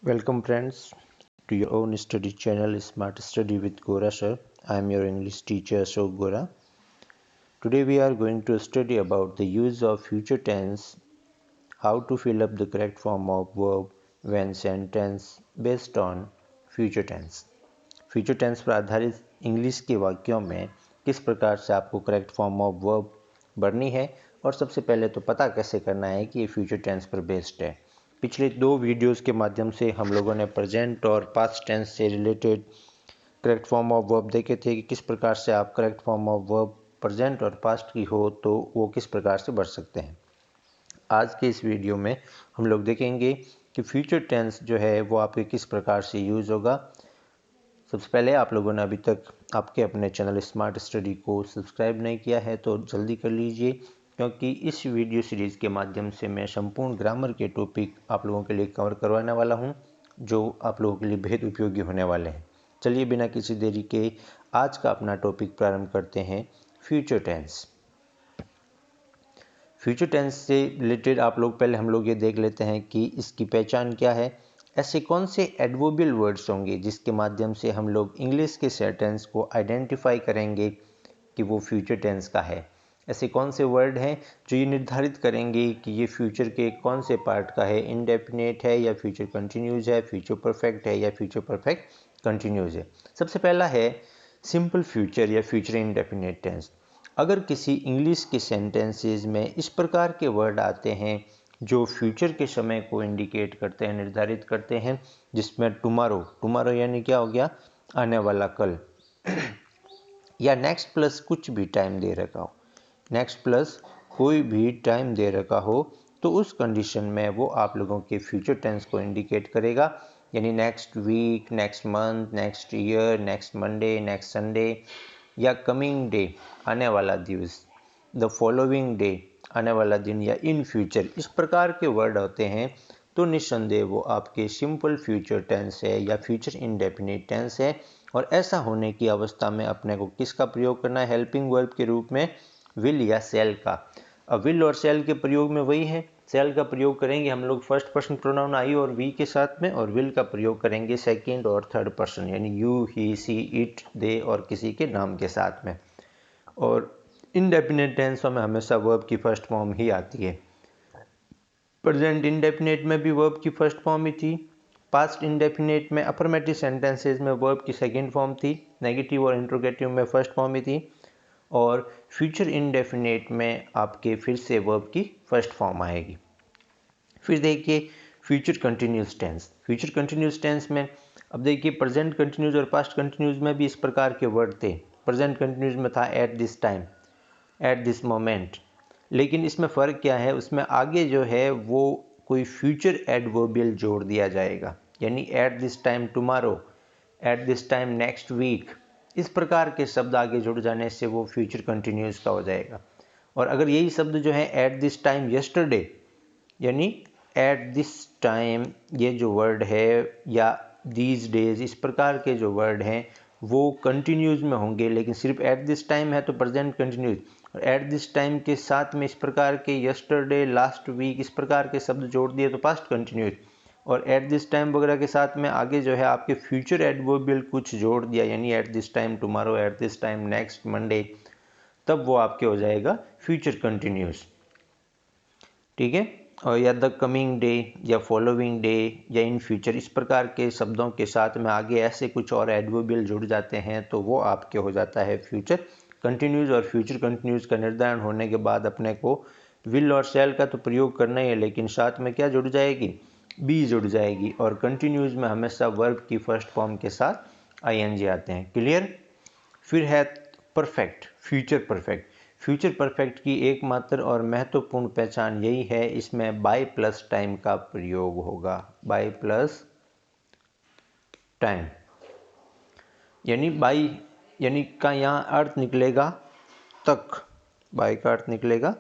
Welcome friends to your own study channel Smart Study with Gora sir. I am your English teacher Ashok Gora. Today we are going to study about the use of future tense, how to fill up the correct form of verb when sentence based on future tense. Future tense पर आधारित English के वाक्यों में किस प्रकार से आपको correct form of verb भरनी है और सबसे पहले तो पता कैसे करना है कि ये फ्यूचर टेंस पर बेस्ड है। पिछले 2 वीडियोस के माध्यम से हम लोगों ने प्रेजेंट और पास्ट टेंस से related correct form of verb देखे थे कि किस प्रकार से आप correct form of verb present और पास्ट की हो तो वो किस प्रकार से भर सकते हैं। आज के इस वीडियो में हम लोग देखेंगे कि फ्यूचर टेंस जो है वो आपके किस प्रकार से यूज़ होगा। सबसे पहले आप लोगों ने अभी तक आपके अपने चैनल स्मार्ट स्टडी को सब्सक्राइब नहीं किया है तो जल्दी कर लीजिए, क्योंकि इस वीडियो सीरीज़ के माध्यम से मैं संपूर्ण ग्रामर के टॉपिक आप लोगों के लिए कवर करवाने वाला हूं, जो आप लोगों के लिए बेहद उपयोगी होने वाले हैं। चलिए बिना किसी देरी के आज का अपना टॉपिक प्रारंभ करते हैं। Future tense. फ्यूचर टेंस से रिलेटेड हम लोग ये देख लेते हैं कि इसकी पहचान क्या है। ऐसे कौन से एडवर्बियल वर्ड्स होंगे जिसके माध्यम से हम लोग इंग्लिश के सेंटेंस को आइडेंटिफाई करेंगे कि वो फ्यूचर टेंस का है। ऐसे कौन से वर्ड हैं जो ये निर्धारित करेंगे कि ये फ्यूचर के कौन से पार्ट का है, इंडेफिनेट है या फ्यूचर कंटिन्यूज है, फ्यूचर परफेक्ट है या फ्यूचर परफेक्ट कंटिन्यूज है। सबसे पहला है सिंपल फ्यूचर या फ्यूचर इंडेफिनेट टेंस। अगर किसी इंग्लिश के सेंटेंसेस में इस प्रकार के वर्ड आते हैं जो फ्यूचर के समय को इंडिकेट करते हैं, निर्धारित करते हैं, जिसमें टुमारो यानी क्या हो गया, आने वाला कल, या नेक्स्ट प्लस कुछ भी टाइम दे रखा हो, नेक्स्ट प्लस कोई भी टाइम दे रखा हो, तो उस कंडीशन में वो आप लोगों के फ्यूचर टेंस को इंडिकेट करेगा। यानी next week, next month, next year, next Monday, next Sunday या कमिंग डे, आने वाला दिवस, द फॉलोइंग डे, आने वाला दिन, या इन फ्यूचर, इस प्रकार के वर्ड होते हैं तो निस्संदेह वो आपके सिंपल फ्यूचर टेंस है या फ्यूचर इंडेफिनिट टेंस है। और ऐसा होने की अवस्था में अपने को किसका प्रयोग करना है हेल्पिंग वर्ब के रूप में, विल या सेल का। अब विल और सेल के प्रयोग में वही है, सेल का प्रयोग करेंगे हम लोग फर्स्ट पर्सन प्रोनाउन आई और वी के साथ में, और विल का प्रयोग करेंगे सेकंड और थर्ड पर्सन यानी यू, ही, सी, इट, दे और किसी के नाम के साथ में। और इंडेफिनिट टेंसों में हमेशा वर्ब की फर्स्ट फॉर्म ही आती है। प्रेजेंट इंडेफिनिट में भी वर्ब की फर्स्ट फॉर्म ही थी। पास्ट इंडेफिनिट में अफर्मेटिव सेंटेंसेस में वर्ब की सेकंड फॉर्म थी, नेगेटिव और इंट्रोगेटिव में फर्स्ट फॉर्म ही थी। और फ्यूचर इंडेफिनिट में आपके फिर से वर्ब की फर्स्ट फॉर्म आएगी। फिर देखिए future continuous tense. Future continuous tense में अब देखिए प्रेजेंट कंटिन्यूस और पास्ट कंटिन्यूस में भी इस प्रकार के वर्ड थे। प्रेजेंट कंटिन्यूस में था eight this time, at this moment, लेकिन इसमें फ़र्क क्या है, उसमें आगे जो है वो कोई फ्यूचर एडवर्बियल जोड़ दिया जाएगा, यानी at this time tomorrow, at this time next week, इस प्रकार के शब्द आगे जुड़ जाने से वो फ्यूचर कंटिन्यूस का हो जाएगा। और अगर यही शब्द जो है एट दिस टाइम यस्टरडे, यानी एट दिस टाइम, ये जो वर्ड है, या दीज डेज, इस प्रकार के जो वर्ड हैं वो कंटिन्यूज में होंगे, लेकिन सिर्फ एट दिस टाइम है तो प्रेजेंट कंटिन्यूज, और एट दिस टाइम के साथ में इस प्रकार के यस्टरडे, लास्ट वीक, इस प्रकार के शब्द जोड़ दिए तो पास्ट कंटिन्यूज, और एट दिस टाइम वगैरह के साथ में आगे जो है आपके फ्यूचर एडवर्बियल कुछ जोड़ दिया, यानी at this time tomorrow, at this time next Monday, तब वो आपके हो जाएगा फ्यूचर कंटिन्यूस। ठीक है। और या द कमिंग डे या फॉलोइंग डे या इन फ्यूचर, इस प्रकार के शब्दों के साथ में आगे ऐसे कुछ और एडवर्बियल जुड़ जाते हैं तो वो आपके हो जाता है फ्यूचर कंटिन्यूज। और फ्यूचर कंटिन्यूज का निर्धारण होने के बाद अपने को विल और शैल का तो प्रयोग करना ही है, लेकिन साथ में क्या जुड़ जाएगी, बी जुड़ जाएगी। और कंटिन्यूज में हमेशा वर्ब की फर्स्ट फॉर्म के साथ आईएनजी आते हैं। क्लियर। फिर है perfect, future perfect. Future perfect की एकमात्र और महत्वपूर्ण पहचान यही है, इसमें बाय प्लस टाइम का प्रयोग होगा। बाय प्लस टाइम यानी बाय यानी का यहाँ अर्थ निकलेगा तक, बाय का अर्थ निकलेगा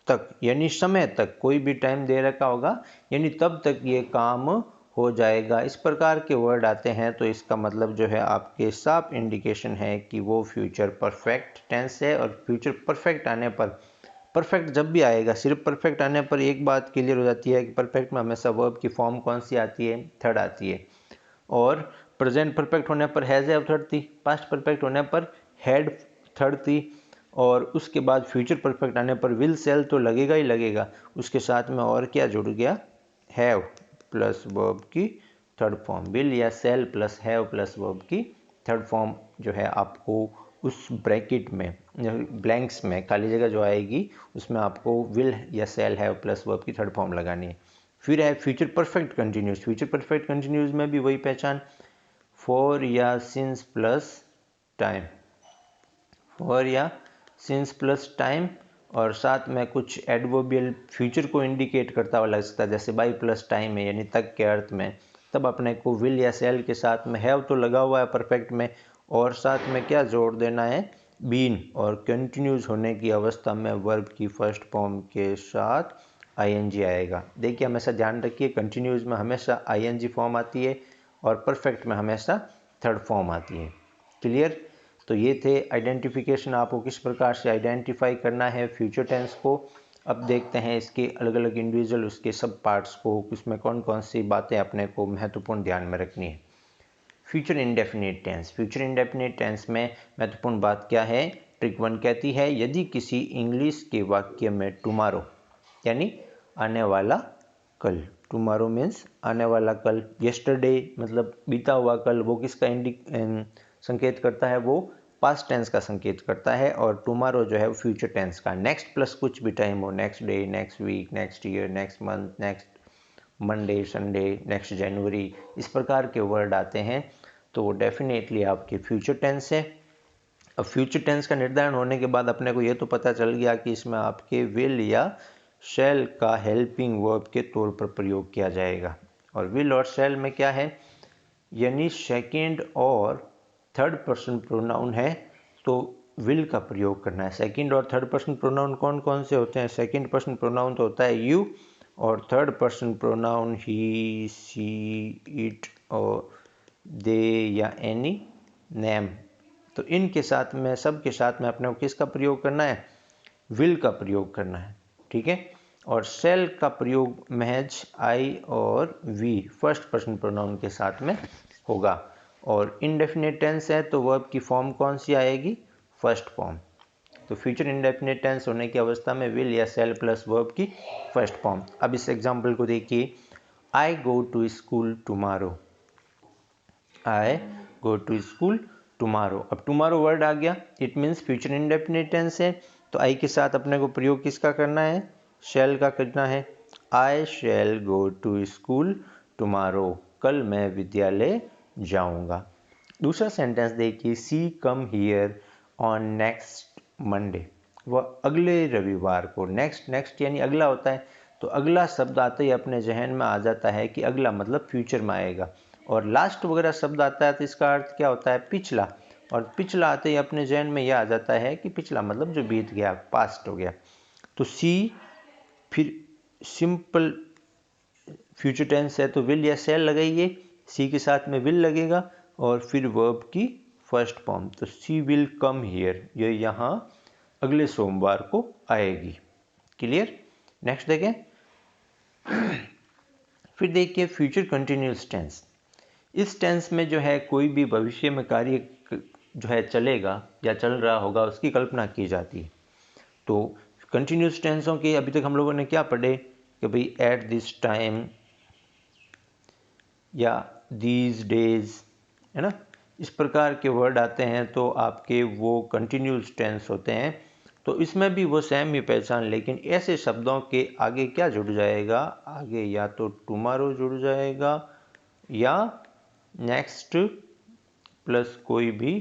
तक, यानी समय तक, कोई भी टाइम दे रखा होगा यानी तब तक ये काम हो जाएगा। इस प्रकार के वर्ड आते हैं तो इसका मतलब जो है आपके साफ इंडिकेशन है कि वो फ्यूचर परफेक्ट टेंस है। और फ्यूचर परफेक्ट आने पर परफेक्ट जब भी आएगा, सिर्फ परफेक्ट आने पर एक बात क्लियर हो जाती है कि परफेक्ट में हमेशा वर्ब की फॉर्म कौन सी आती है, थर्ड आती है। और प्रेजेंट परफेक्ट होने पर हैज़ हैव थर्ड थी, पास्ट परफेक्ट होने पर हैड थर्ड थी, और उसके बाद फ्यूचर परफेक्ट आने पर विल सेल तो लगेगा ही लगेगा, उसके साथ में और क्या जुड़ गया, हैव प्लस वर्ब की थर्ड फॉर्म। विल या shall plus have plus verb की थर्ड फॉर्म जो है आपको उस ब्रैकेट में, ब्लैंक्स में, खाली जगह जो आएगी उसमें आपको विल या सेल हैव प्लस वर्ब की थर्ड फॉर्म लगानी है। फिर है future perfect continuous. Future perfect continuous में भी वही पहचान, फॉर या सिंस प्लस टाइम, फॉर या सिंस प्लस टाइम, और साथ में कुछ एडवर्बियल फ्यूचर को इंडिकेट करता हुआ लग सकता है, जैसे बाई प्लस टाइम है यानी तक के अर्थ में, तब अपने को विल या सेल के साथ में हैव तो लगा हुआ है परफेक्ट में, और साथ में क्या जोड़ देना है, बीन, और कंटिन्यूस होने की अवस्था में वर्ब की फर्स्ट फॉर्म के साथ आईएनजी आएगा। देखिए हमेशा ध्यान रखिए, कंटिन्यूस में हमेशा आईएनजी फॉर्म आती है और परफेक्ट में हमेशा थर्ड फॉर्म आती है। क्लियर? तो ये थे आइडेंटिफिकेशन, आपको किस प्रकार से आइडेंटिफाई करना है फ्यूचर टेंस को। अब देखते हैं इसके अलग अलग इंडिविजुअल उसके सब पार्ट्स को, उसमें कौन कौन सी बातें अपने को महत्वपूर्ण ध्यान में रखनी है। Future indefinite tense. Future indefinite tense में महत्वपूर्ण बात क्या है, ट्रिक 1 कहती है यदि किसी इंग्लिश के वाक्य में टुमारो यानी आने वाला कल, टुमारो मीन्स आने वाला कल, यस्टरडे मतलब बीता हुआ कल, वो किसका संकेत करता है, वो पास्ट टेंस का संकेत करता है, और टुमारो जो है वो फ्यूचर टेंस का, नेक्स्ट प्लस कुछ भी टाइम हो, next day, next week, next year, next month, next Monday, Sunday, next January, इस प्रकार के वर्ड आते हैं तो वो डेफिनेटली आपके फ्यूचर टेंस है। अब फ्यूचर टेंस का निर्धारण होने के बाद अपने को ये तो पता चल गया कि इसमें आपके विल या शैल का हेल्पिंग वर्ब के तौर पर प्रयोग किया जाएगा। और विल और शैल में क्या है, यानी सेकंड और थर्ड पर्सन प्रोनाउन है तो विल का प्रयोग करना है। सेकंड और थर्ड पर्सन प्रोनाउन कौन कौन से होते हैं, सेकंड पर्सन प्रोनाउन तो होता है यू, और third person pronoun he, she, it और दे या एनी नेम। तो इनके साथ में, सब के साथ में अपने को किसका प्रयोग करना है, विल का प्रयोग करना है, ठीक है। और सेल का प्रयोग महज आई और वी फर्स्ट पर्सन प्रोनाउन के साथ में होगा। और इनडेफिनिट टेंस है तो वर्ब की फॉर्म कौन सी आएगी, फर्स्ट फॉर्म। तो फ्यूचर इंडेफिनिट टेंस होने की अवस्था में विल या सेल प्लस वर्ब की फर्स्ट फॉर्म। अब इस एग्जांपल को देखिए, I go to school tomorrow, I go to school tomorrow. अब टुमारो वर्ड आ गया, it means future indefinite tense है, तो आई के साथ अपने को प्रयोग किसका करना है, शैल का करना है। I shall go to school tomorrow, कल मैं विद्यालय जाऊंगा। दूसरा सेंटेंस देखिए, she come here on next Monday, वह अगले रविवार को, नेक्स्ट, नेक्स्ट यानी अगला होता है, तो अगला शब्द आते ही अपने जहन में आ जाता है कि अगला मतलब फ्यूचर में आएगा, और लास्ट वगैरह शब्द आता है तो इसका अर्थ क्या होता है, पिछला, और पिछला आते ही अपने जहन में यह आ जाता है कि पिछला मतलब जो बीत गया, पास्ट हो गया। तो सी फिर सिंपल फ्यूचर टेंस है तो विल या सेल लगाइए, सी के साथ में विल लगेगा और फिर वर्ब की फर्स्ट फॉर्म, तो सी विल कम हियर, ये यहाँ अगले सोमवार को आएगी। क्लियर? नेक्स्ट देखें, फिर देखिए फ्यूचर कंटिन्यूस टेंस। इस टेंस में जो है कोई भी भविष्य में कार्य जो है चलेगा या चल रहा होगा उसकी कल्पना की जाती है। तो कंटिन्यूस टेंसों के अभी तक हम लोगों ने क्या पढ़े कि भाई एट दिस टाइम या दीज डेज, है ना, इस प्रकार के वर्ड आते हैं तो आपके वो कंटिन्यूस टेंस होते हैं। तो इसमें भी वो सेम ही पहचान, लेकिन ऐसे शब्दों के आगे क्या जुड़ जाएगा, आगे या तो टुमारो जुड़ जाएगा या नेक्स्ट प्लस कोई भी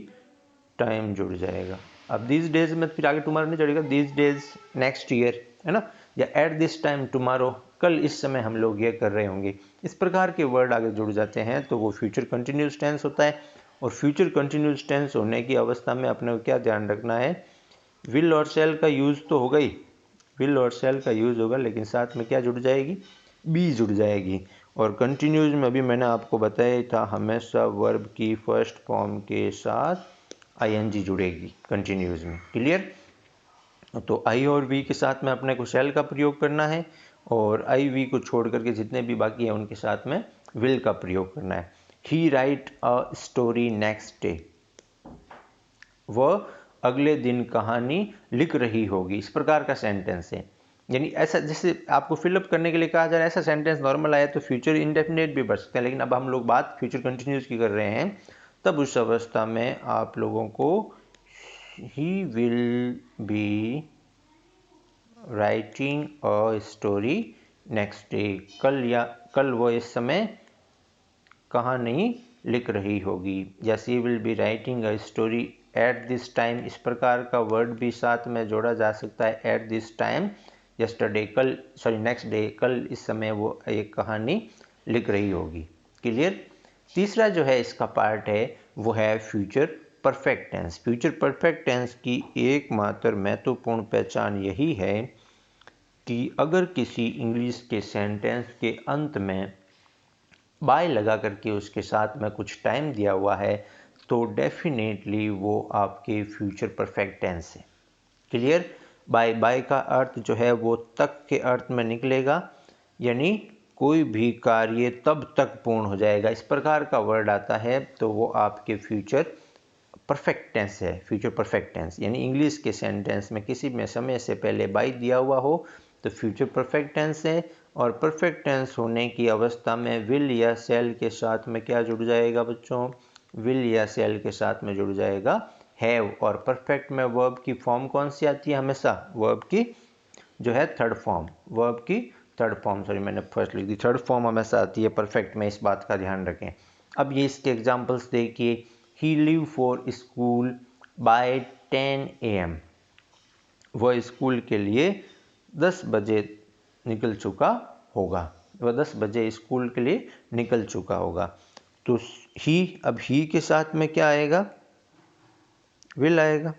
टाइम जुड़ जाएगा। अब दिस डेज में फिर आगे टुमारो नहीं जुड़ेगा, दिस डेज नेक्स्ट ईयर, है ना, या एट दिस टाइम टुमारो, कल इस समय हम लोग ये कर रहे होंगे। इस प्रकार के वर्ड आगे जुड़ जाते हैं तो वो फ्यूचर कंटिन्यूस टेंस होता है। और फ्यूचर कंटिन्यूस टेंस होने की अवस्था में अपने को क्या ध्यान रखना है, विल और शैल का यूज़ तो होगा ही, विल और शैल का यूज़ होगा, लेकिन साथ में क्या जुड़ जाएगी, बी जुड़ जाएगी। और कंटिन्यूज में अभी मैंने आपको बताया था हमेशा वर्ब की फर्स्ट फॉर्म के साथ आईएनजी जुड़ेगी कंटिन्यूज में। क्लियर? तो आई और वी के साथ में अपने को शैल का प्रयोग करना है, और आई वी को छोड़ करके जितने भी बाकी हैं उनके साथ में विल का प्रयोग करना है। He write a story next day, वह अगले दिन कहानी लिख रही होगी, इस प्रकार का सेंटेंस है। यानी ऐसा जैसे आपको फिलअप करने के लिए कहा जा रहा है, ऐसा सेंटेंस नॉर्मल आया तो फ्यूचर इंडेफिनिट भी बढ़ सकता है, लेकिन अब हम लोग बात फ्यूचर कंटिन्यूस की कर रहे हैं, तब उस अवस्था में आप लोगों को he will be writing a story next day, कल वो इस समय कहानी लिख रही होगी, या she will be writing a story at this time, इस प्रकार का वर्ड भी साथ में जोड़ा जा सकता है। Eight this time yesterday, next day, कल इस समय वो एक कहानी लिख रही होगी। क्लियर। तीसरा जो है इसका पार्ट है वो है future perfect tense. Future perfect tense की एकमात्र महत्वपूर्ण पहचान यही है कि अगर किसी इंग्लिश के सेंटेंस के अंत में बाय लगा करके उसके साथ में कुछ टाइम दिया हुआ है तो डेफिनेटली वो आपके फ्यूचर परफेक्ट टेंस है। क्लियर। बाय का अर्थ जो है वो तक के अर्थ में निकलेगा, यानी कोई भी कार्य तब तक पूर्ण हो जाएगा, इस प्रकार का वर्ड आता है तो वो आपके फ्यूचर परफेक्ट टेंस है। फ्यूचर परफेक्ट टेंस यानी इंग्लिश के सेंटेंस में किसी में समय से पहले बाय दिया हुआ हो तो फ्यूचर परफेक्ट टेंस है, और परफेक्ट टेंस होने की अवस्था में विल या शैल के साथ में क्या जुड़ जाएगा बच्चों? विल या शैल के साथ में जुड़ जाएगा हैव। और परफेक्ट में वर्ब की फॉर्म कौन सी आती है? हमेशा वर्ब की जो है थर्ड फॉर्म, वर्ब की थर्ड फॉर्म, सॉरी मैंने फर्स्ट लिख दी, थर्ड फॉर्म हमेशा आती है परफेक्ट में, इस बात का ध्यान रखें। अब ये इसके एग्जांपल्स देखिए। He leave for school by 10 AM, वह स्कूल के लिए 10 बजे निकल चुका होगा, वह 10 बजे स्कूल के लिए निकल चुका होगा। तो ही, अब ही के साथ में क्या आएगा? विल आएगा।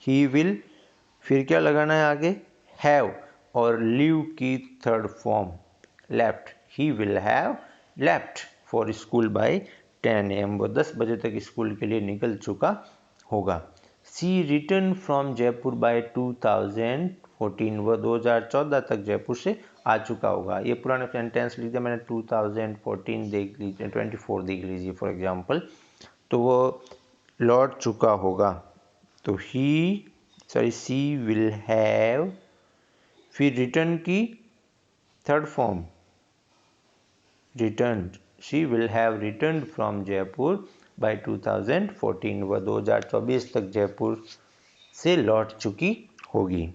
ही विल, फिर क्या लगाना है आगे? हैव, और लीव की third form left, he will have left for school by 10 AM, वो 10 बजे तक स्कूल के लिए निकल चुका होगा। सी रिटर्न फ्रॉम जयपुर बाय 2014, वह 2014 तक जयपुर से आ चुका होगा। ये पुराने सेंटेंस लिख दिया मैंने, 2014 देख लीजिए, 24 देख लीजिए फॉर एग्जाम्पल, तो वो लौट चुका होगा। तो सी विल हैव, फिर रिटर्न की third form return, she will have return from Jaipur by 2014, वह 2024 तक जयपुर से लौट चुकी होगी।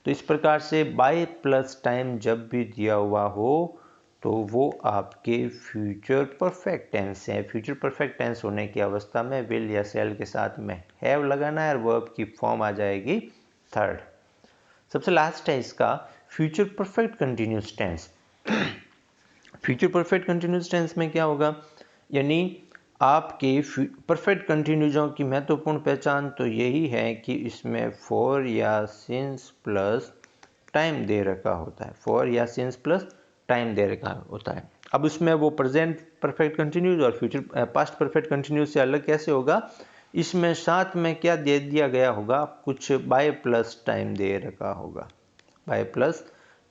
तो इस प्रकार से बाय प्लस टाइम जब भी दिया हुआ हो तो वो आपके फ्यूचर परफेक्ट टेंस है। फ्यूचर परफेक्ट टेंस होने की अवस्था में विल या शैल के साथ में हैव लगाना है और वर्ब की फॉर्म आ जाएगी थर्ड। सबसे लास्ट है इसका future perfect continuous tense. Future perfect continuous tense में क्या होगा? यानी आपके परफेक्ट कंटिन्यूजों की महत्वपूर्ण पहचान तो यही है कि इसमें फॉर या सिंस प्लस टाइम दे रखा होता है, फॉर या सिंस प्लस टाइम दे रखा होता है। अब उसमें वो प्रेजेंट परफेक्ट कंटिन्यूज और फ्यूचर पास्ट परफेक्ट कंटिन्यूज से अलग कैसे होगा? इसमें साथ में क्या दे दिया गया होगा? कुछ बाय प्लस टाइम दे रखा होगा, बाय प्लस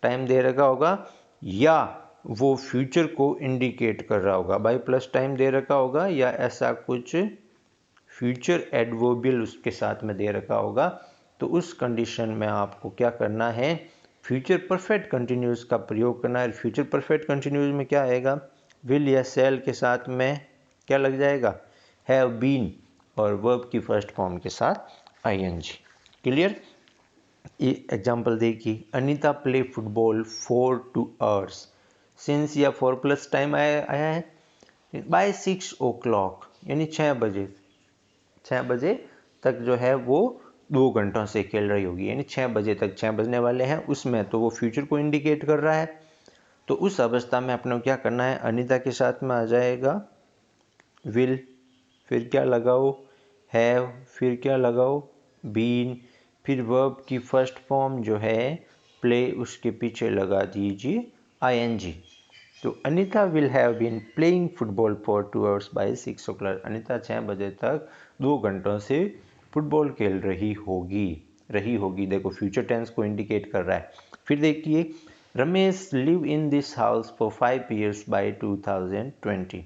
टाइम दे रखा होगा, या वो फ्यूचर को इंडिकेट कर रहा होगा। बाय प्लस टाइम दे रखा होगा या ऐसा कुछ फ्यूचर एडवर्बियल उसके साथ में दे रखा होगा। तो उस कंडीशन में आपको क्या करना है? फ्यूचर परफेक्ट कंटिन्यूस का प्रयोग करना है। फ्यूचर परफेक्ट कंटिन्यूस में क्या आएगा? विल या शैल के साथ में क्या लग जाएगा? हैव बीन, और वर्ब की फर्स्ट फॉर्म के साथ आईएनजी। क्लियर। ये एग्जाम्पल देखिए, Anita play football 4 2 hours, since या 4 प्लस टाइम आया है बाय 6 o'clock, यानी 6 बजे, 6 बजे तक जो है वो 2 घंटों से खेल रही होगी, यानी 6 बजे तक, 6 बजने वाले हैं उसमें, तो वो फ्यूचर को इंडिकेट कर रहा है। तो उस अवस्था में अपने क्या करना है? अनीता के साथ में आ जाएगा विल, फिर क्या लगाओ? हैव, फिर क्या लगाओ? बीन, फिर वर्ब की फर्स्ट फॉर्म जो है प्ले उसके पीछे लगा दीजिए आईएनजी। तो Anita will have been playing football for 2 hours by 6 o'clock, Anita 6 बजे तक 2 घंटों से फुटबॉल खेल रही होगी। रही होगी। देखो फ्यूचर टेंस को इंडिकेट कर रहा है। फिर देखिए, Ramesh live in this house for 5 years by 2020।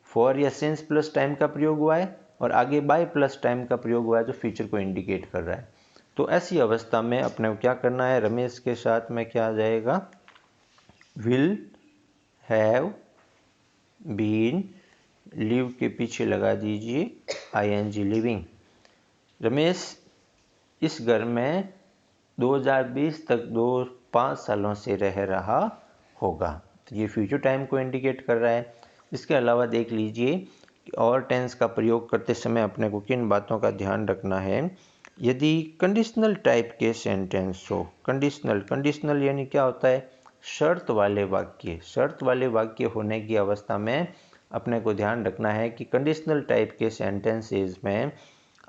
For या सिंस प्लस टाइम का प्रयोग हुआ है और आगे बाय प्लस टाइम का प्रयोग हुआ है जो फ्यूचर को इंडिकेट कर रहा है। तो ऐसी अवस्था में अपने को क्या करना है, रमेश के साथ में क्या आ जाएगा, विल हैव बीन, लिव के पीछे लगा दीजिए ing लिविंग। रमेश इस घर में 2020 तक 5 सालों से रह रहा होगा। तो ये फ्यूचर टाइम को इंडिकेट कर रहा है। इसके अलावा देख लीजिए कि और टेंस का प्रयोग करते समय अपने को किन बातों का ध्यान रखना है। यदि कंडीशनल टाइप के सेंटेंस हो, कंडीशनल यानी क्या होता है, शर्त वाले वाक्य, शर्त वाले वाक्य होने की अवस्था में अपने को ध्यान रखना है कि कंडीशनल टाइप के सेंटेंसेस में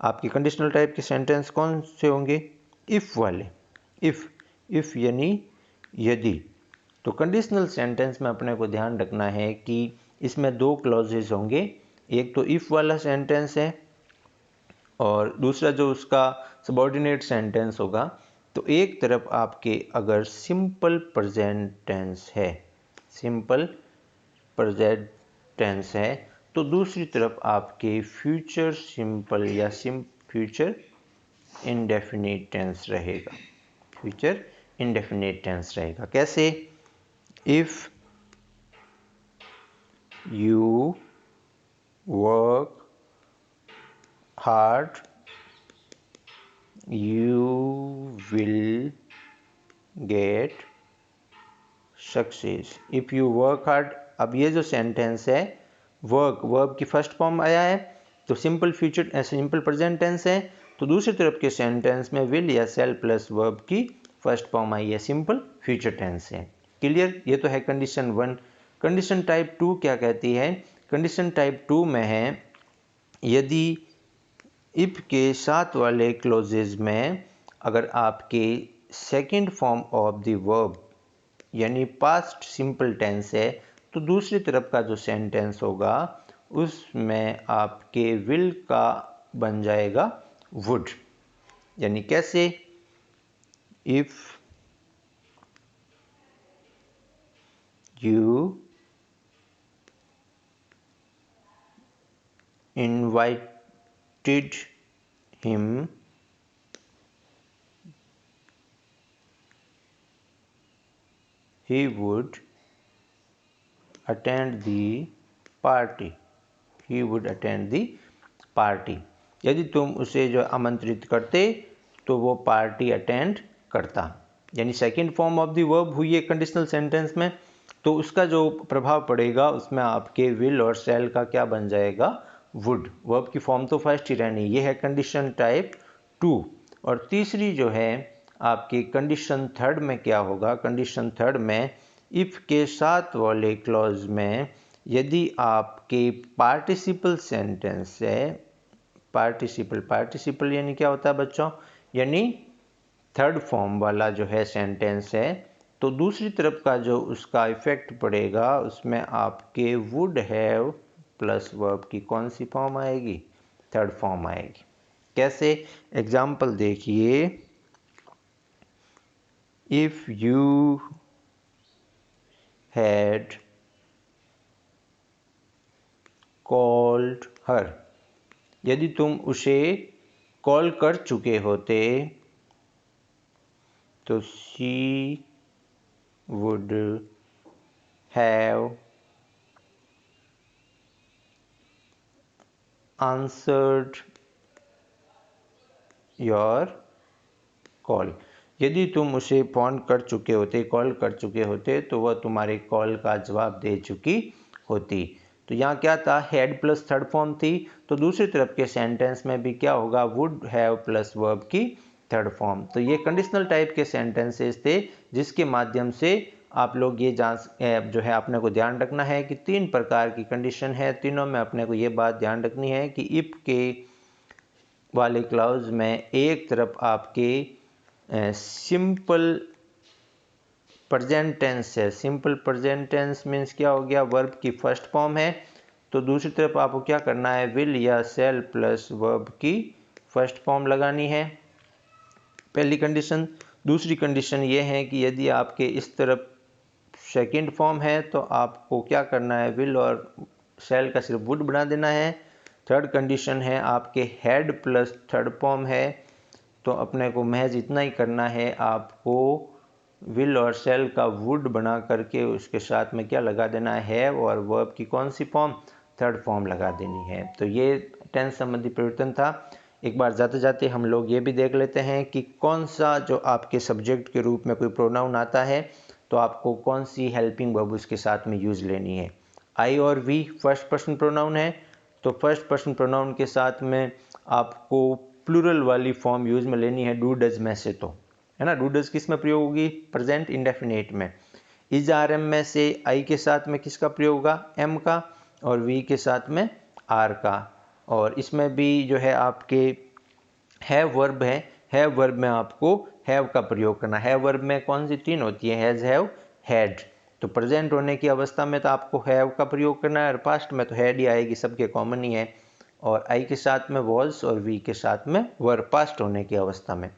आपके कंडीशनल टाइप के सेंटेंस कौन से होंगे, इफ़ वाले। इफ़ यानी यदि। तो कंडीशनल सेंटेंस में अपने को ध्यान रखना है कि इसमें 2 क्लॉजेज होंगे, एक तो इफ़ वाला सेंटेंस है और दूसरा जो उसका सबऑर्डिनेट सेंटेंस होगा। तो एक तरफ आपके अगर सिंपल प्रेजेंट टेंस है, सिंपल प्रेजेंट टेंस है, तो दूसरी तरफ आपके फ्यूचर सिंपल या फ्यूचर इंडेफिनिट टेंस रहेगा, फ्यूचर इंडेफिनिट टेंस रहेगा। कैसे, if you work hard you will get success. If you work hard, अब ये जो सेंटेंस है, वर्ब की फर्स्ट फॉर्म आया है तो simple future simple present tense है, तो दूसरी तरफ के सेंटेंस में विल या सेल प्लस वर्ब की फर्स्ट फॉर्म आई है, सिंपल फ्यूचर टेंस है। क्लियर, ये तो है कंडीशन 1। कंडीशन टाइप 2 क्या कहती है, कंडीशन टाइप 2 में है यदि इफ के साथ वाले क्लोजेज में अगर आपके second form of the verb यानी पास्ट सिंपल टेंस है, तो दूसरी तरफ का जो सेंटेंस होगा उसमें आपके विल का बन जाएगा वुड। यानी कैसे, if you invited him he would attend the party, he would attend the party। यदि तुम उसे जो आमंत्रित करते तो वो पार्टी अटेंड करता। यानी second form of the verb हुई है कंडीशनल सेंटेंस में, तो उसका जो प्रभाव पड़ेगा उसमें आपके विल और सेल का क्या बन जाएगा, वुड। वर्ब की फॉर्म तो फर्स्ट ही रहनी, ये है कंडीशन टाइप 2। और तीसरी जो है आपकी कंडीशन थर्ड में क्या होगा, कंडीशन थर्ड में इफ़ के साथ वाले क्लॉज में यदि आपके पार्टिसिपल सेंटेंस है, पार्टिसिपल यानी क्या होता है बच्चों, यानी थर्ड फॉर्म वाला जो है सेंटेंस है, तो दूसरी तरफ का जो उसका इफेक्ट पड़ेगा उसमें आपके वुड हैव प्लस वर्ब की कौन सी फॉर्म आएगी, थर्ड फॉर्म आएगी। कैसे, एग्जाम्पल देखिए, if you had called her, यदि तुम उसे कॉल कर चुके होते तो she would have answered your call. यदि तुम उसे फ़ोन कर चुके होते, कॉल कर चुके होते, तो वह तुम्हारे कॉल का जवाब दे चुकी होती। तो यहाँ क्या था, हैड प्लस थर्ड फॉर्म थी, तो दूसरी तरफ के सेंटेंस में भी क्या होगा, वुड हैव प्लस वर्ब की थर्ड फॉर्म। तो ये कंडीशनल टाइप के सेंटेंसेस थे जिसके माध्यम से आप लोग ये जो है अपने को ध्यान रखना है कि 3 प्रकार की कंडीशन है, तीनों में अपने को ये बात ध्यान रखनी है कि इफ के वाले क्लाउज में एक तरफ आपके सिंपल प्रेजेंट टेंस है, सिंपल प्रेजेंट टेंस मीन्स क्या हो गया, वर्ब की फर्स्ट फॉर्म है, तो दूसरी तरफ आपको क्या करना है, विल या सेल प्लस वर्ब की फर्स्ट फॉर्म लगानी है। पहली कंडीशन। दूसरी कंडीशन ये है कि यदि आपके इस तरफ सेकंड फॉर्म है तो आपको क्या करना है, विल और शैल का सिर्फ वुड बना देना है। थर्ड कंडीशन है आपके हैड प्लस थर्ड फॉर्म है तो अपने को महज इतना ही करना है, आपको विल और शैल का वुड बना करके उसके साथ में क्या लगा देना है, हैव, और वर्ब की कौन सी फॉर्म, थर्ड फॉर्म लगा देनी है। तो ये टेंस संबंधी परिवर्तन था। एक बार जाते जाते हम लोग ये भी देख लेते हैं कि कौन सा जो आपके सब्जेक्ट के रूप में कोई प्रोनाउन आता है तो आपको कौन सी हेल्पिंग वर्ब उसके साथ में यूज़ लेनी है। आई और वी फर्स्ट पर्सन प्रोनाउन है तो फर्स्ट पर्सन प्रोनाउन के साथ में आपको प्लूरल वाली फॉर्म यूज में लेनी है, डू डज में से, तो है ना। डू डज किस में प्रयोग होगी, प्रेजेंट इंडेफिनेट में। इज आर एम में से आई के साथ में किसका प्रयोग होगा, एम का, और वी के साथ में आर का। और इसमें भी जो है आपके हैव वर्ब है, हैव वर्ब में आपको हैव का प्रयोग करना। हैव वर्ब में कौन सी तीन होती है, हैज, हैव, हैड। तो प्रेजेंट होने की अवस्था में तो आपको हैव का प्रयोग करना है और पास्ट में तो हैड ही आएगी, सबके कॉमन ही है। और आई के साथ में वॉज और वी के साथ में वर, पास्ट होने की अवस्था में।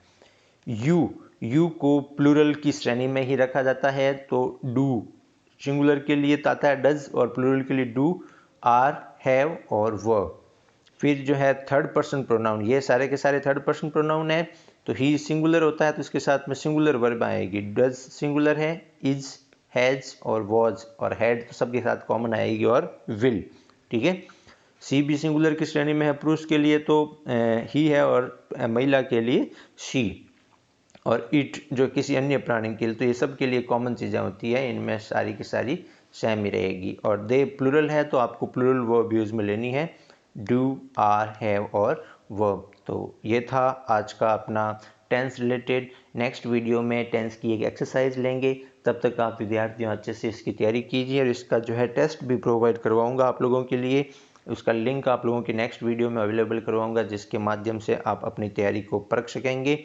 यू को प्लूरल की श्रेणी में ही रखा जाता है तो डू सिंगुलर के लिए आता है डज और प्लूरल के लिए डू, आर, हैव और वर। फिर जो है थर्ड पर्सन प्रोनाउन, ये सारे के सारे थर्ड पर्सन प्रोनाउन है तो ही सिंगुलर होता है तो इसके साथ में सिंगुलर वर्ब आएगी। डज सिंगुलर है, इज, हैज और वॉज और हैड तो सबके साथ कॉमन आएगी, और विल, ठीक है। सी भी सिंगुलर की श्रेणी में है, पुरुष के लिए तो ही है और महिला के लिए शी, और इट जो किसी अन्य प्राणी के लिए, तो ये सब के लिए कॉमन चीज़ें होती है, इनमें सारी की सारी सेम ही रहेगी। और दे प्लूरल है तो आपको प्लूरल वर्ब यूज में लेनी है, डू, आर, हैव और वर्ब। तो ये था आज का अपना टेंस रिलेटेड। नेक्स्ट वीडियो में टेंस की एक एक्सरसाइज लेंगे, तब तक आप विद्यार्थियों अच्छे से इसकी तैयारी कीजिए और इसका जो है टेस्ट भी प्रोवाइड करवाऊंगा आप लोगों के लिए। उसका लिंक आप लोगों की नेक्स्ट वीडियो में अवेलेबल करवाऊंगा जिसके माध्यम से आप अपनी तैयारी को परख सकेंगे।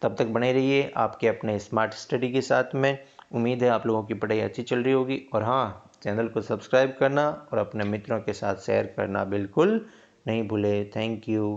तब तक बने रहिए आपके अपने स्मार्ट स्टडी के साथ में। उम्मीद है आप लोगों की पढ़ाई अच्छी चल रही होगी, और हाँ, चैनल को सब्सक्राइब करना और अपने मित्रों के साथ शेयर करना बिल्कुल नहीं भूले। Thank you.